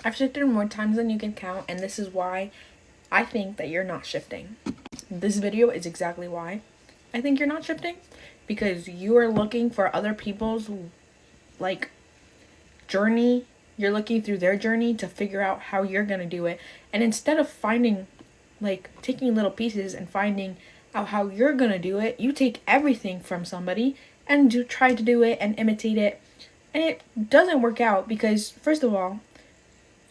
I've shifted more times than you can count, and this is why I think that you're not shifting. This video is exactly why I think you're not shifting, because you are looking for other people's like journey. You're looking through their journey to figure out how you're gonna do it, and instead of finding, like, taking little pieces and finding out how you're gonna do it, you take everything from somebody and do try to do it and imitate it, and it doesn't work out because, first of all,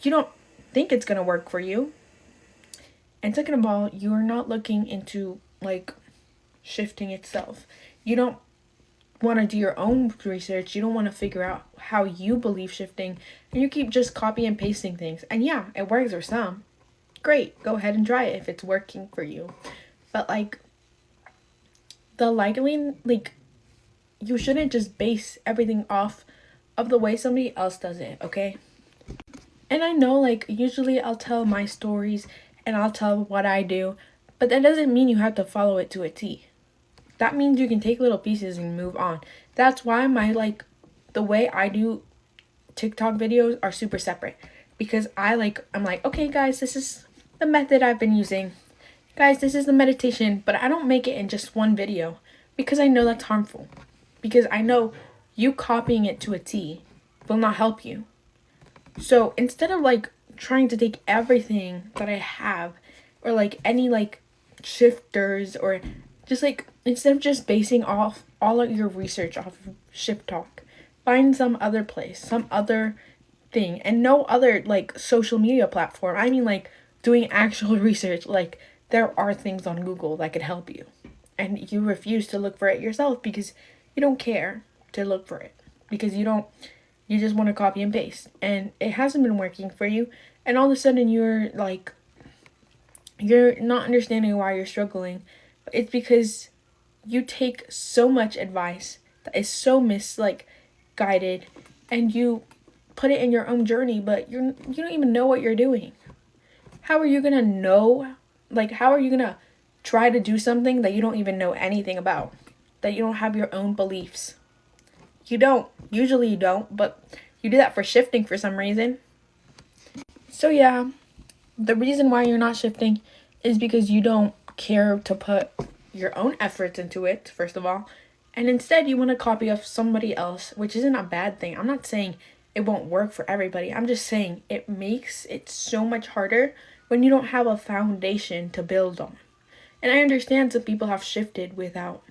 you don't think it's gonna work for you, and second of all, you're not looking into like shifting itself. You don't want to do your own research. You don't want to figure out how you believe shifting, and you keep just copy and pasting things. And yeah, it works for some. Great, go ahead and try it if it's working for you. But like the likely, like, you shouldn't just base everything off of the way somebody else does it, okay? And I know, like, usually I'll tell my stories and I'll tell what I do, but that doesn't mean you have to follow it to a T. That means you can take little pieces and move on. That's why the way I do TikTok videos are super separate. Because I'm like, okay guys, this is the method I've been using. Guys, this is the meditation, but I don't make it in just one video because I know that's harmful. Because I know you copying it to a T will not help you. So instead of like trying to take everything that I have, or like any like shifters, or just like, instead of just basing off all of your research off of Shift Talk, find some other place, some other thing, and no other like social media platform. I mean, like, doing actual research. Like, there are things on Google that could help you, and you refuse to look for it yourself because you don't care to look for it, because you just want to copy and paste, and it hasn't been working for you, and all of a sudden you're not understanding why you're struggling. It's because you take so much advice that is so guided, and you put it in your own journey, but you don't even know what you're doing. How are you gonna know? Like, how are you gonna try to do something that you don't even know anything about, that you don't have your own beliefs? You don't. Usually you don't, but you do that for shifting for some reason. So yeah, the reason why you're not shifting is because you don't care to put your own efforts into it, first of all, and instead you want to copy off somebody else, which isn't a bad thing. I'm not saying it won't work for everybody. I'm just saying it makes it so much harder when you don't have a foundation to build on. And I understand some people have shifted without